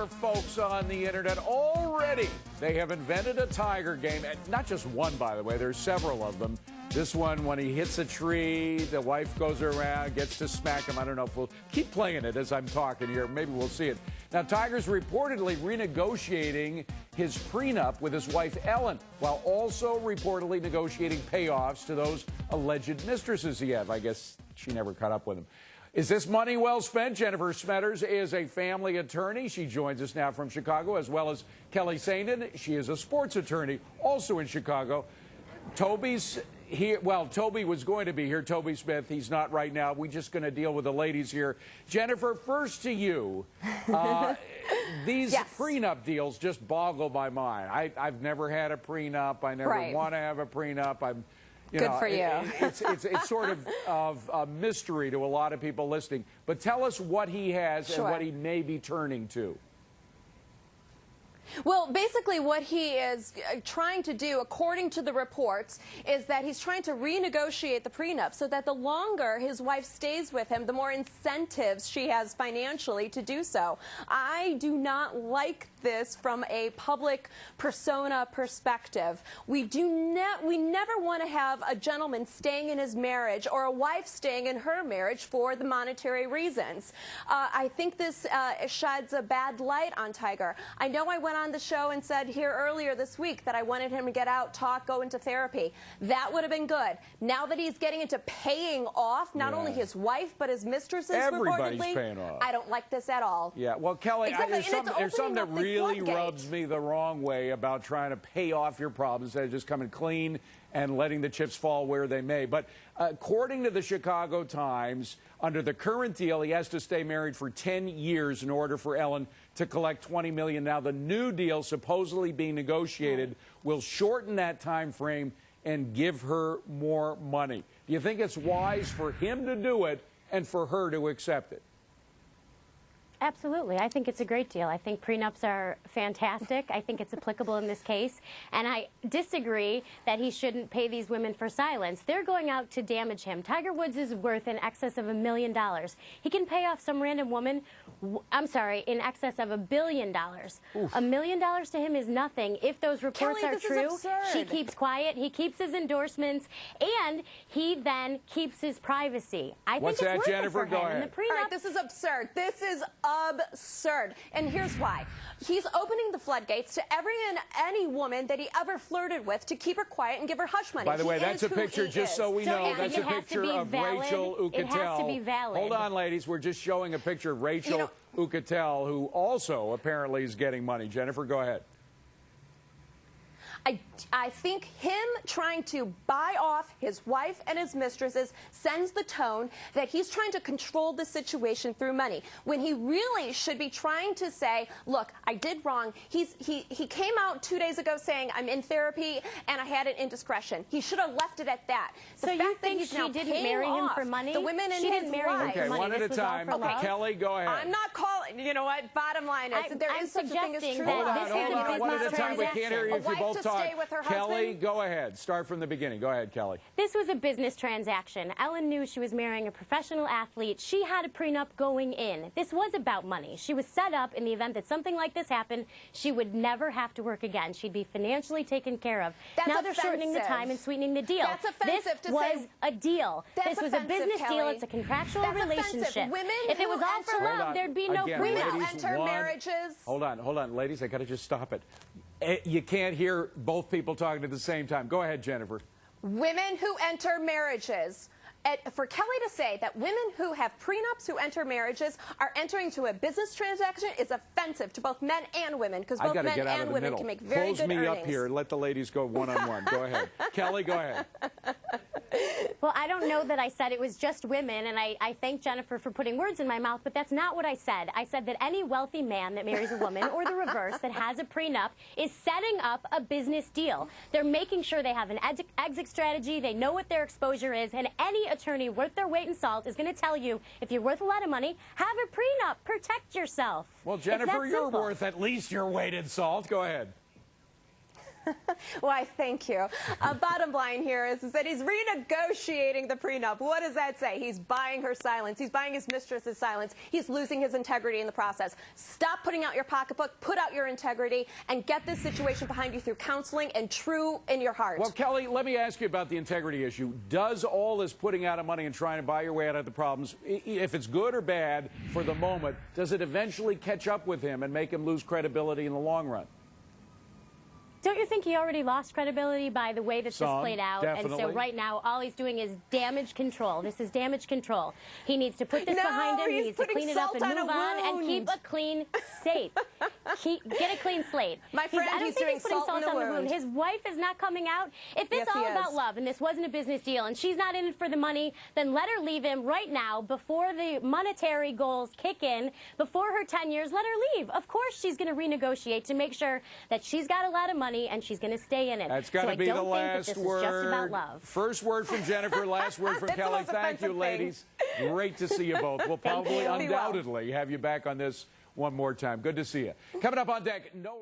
are folks on the internet already. They have invented a Tiger game, and not just one, by the way. There's several of them. This one, when he hits a tree, the wife goes around, gets to smack him. I don't know if we'll keep playing it as I'm talking here. Maybe we'll see it. Now, Tiger's reportedly renegotiating his prenup with his wife, Ellen, while also reportedly negotiating payoffs to those alleged mistresses he had. I guess she never caught up with him. Is this money well spent? Jennifer Smetters is a family attorney. She joins us now from Chicago, as well as Kelly Saindon. She is a sports attorney, also in Chicago. Toby's here. Well, Toby was going to be here. Toby Smith. He's not right now. We're just going to deal with the ladies here. Jennifer, first to you. These prenup deals just boggle my mind. I've never had a prenup. I never want to have a prenup. Good for you. It's sort of a mystery to a lot of people listening. But tell us what he has and what he may be turning to. Well, basically what he is trying to do, according to the reports, is that he's trying to renegotiate the prenup so that the longer his wife stays with him, the more incentives she has financially to do so. I do not like this from a public persona perspective. We never want to have a gentleman staying in his marriage or a wife staying in her marriage for the monetary reasons. I think this sheds a bad light on Tiger. I know I went on the show and said here earlier this week that I wanted him to get out, talk, go into therapy. That would have been good. Now that he's getting into paying off not only his wife but his mistresses, everybody's reportedly, paying off. I don't like this at all. Yeah, well, Kelly, there's something that really rubs me the wrong way about trying to pay off your problems instead of just coming clean and letting the chips fall where they may. But according to the Chicago Times, under the current deal, he has to stay married for 10 years in order for Ellen to collect $20 million. Now, the new deal, supposedly being negotiated, will shorten that time frame and give her more money. Do you think it's wise for him to do it and for her to accept it? Absolutely. I think it's a great deal. I think prenups are fantastic. I think it's applicable in this case. And I disagree that he shouldn't pay these women for silence. They're going out to damage him. Tiger Woods is worth in excess of $1 million. He can pay off some random woman, I'm sorry, in excess of $1 billion. $1 million to him is nothing. If those reports are true, she keeps quiet, he keeps his endorsements, and he then keeps his privacy. I think it's worth Jennifer? it for him. Go ahead. All right, this is absurd. This is absurd. And here's why. He's opening the floodgates to every and any woman that he ever flirted with to keep her quiet and give her hush money. By the way, that's a picture, just so we know, that's a picture of Rachel Ucatel. It has to be valid. Hold on, ladies. We're just showing a picture of Rachel Ucatel, who also apparently is getting money. Jennifer, go ahead. I think him trying to buy off his wife and his mistresses sends the tone that he's trying to control the situation through money, when he really should be trying to say, look, I did wrong. He came out 2 days ago saying, I'm in therapy and I had an indiscretion. He should have left it at that. So you think she didn't marry him for money? The women in she his didn't marry him life. for money. One at a time. Kelly, go ahead. I'm not calling. You know what? Bottom line is there is such a thing as true love. Hold on. One at a time. We can't hear you if you both talk. Kelly, husband. go ahead. Start from the beginning. Go ahead, Kelly. This was a business transaction. Ellen knew she was marrying a professional athlete. She had a prenup going in. This was about money. She was set up in the event that something like this happened, she would never have to work again. She'd be financially taken care of. Now they're shortening the time and sweetening the deal. That's offensive this was a deal. This was a business deal. It's a contractual relationship. If it was all for love, there'd be no prenup. Women enter marriages. Hold on, ladies. I got to just stop it. You can't hear both people talking at the same time. Go ahead, Jennifer. Women who enter marriages. For Kelly to say that women who have prenups who enter marriages are entering into a business transaction is offensive to both men and women, because both men and women can make very good earnings. Close me up here and let the ladies go one-on-one. Go ahead. Kelly, go ahead. Well, I don't know that I said it was just women, and I thank Jennifer for putting words in my mouth, but that's not what I said. I said that any wealthy man that marries a woman, or the reverse, that has a prenup, is setting up a business deal. They're making sure they have an exit strategy, they know what their exposure is, and any attorney worth their weight in salt is going to tell you, if you're worth a lot of money, have a prenup, protect yourself. Well, Jennifer, you're worth at least your weight in salt. Go ahead. Why, thank you. Bottom line here is that he's renegotiating the prenup. What does that say? He's buying her silence. He's buying his mistress's silence. He's losing his integrity in the process. Stop putting out your pocketbook, put out your integrity, and get this situation behind you through counseling and true in your heart. Well, Kelly, let me ask you about the integrity issue. Does all this putting out of money and trying to buy your way out of the problems, if it's good or bad for the moment, does it eventually catch up with him and make him lose credibility in the long run? Don't you think he already lost credibility by the way that this played out? Definitely. And so right now, all he's doing is damage control. This is damage control. He needs to put this behind him. He needs to clean it up and move on and keep a clean slate. Get a clean slate. My friend, I don't think he's putting salt on the wound. His wife is not coming out. If it's all about love and this wasn't a business deal and she's not in it for the money, then let her leave him right now before the monetary goals kick in, before her 10 years, let her leave. Of course she's going to renegotiate to make sure that she's got a lot of money and she's going to stay in it. That's got to be the last word. Just about love. First word from Jennifer, last word from Kelly. Thank you, ladies. Great to see you both. We'll probably undoubtedly have you back on this one more time. Good to see you. Coming up on deck, no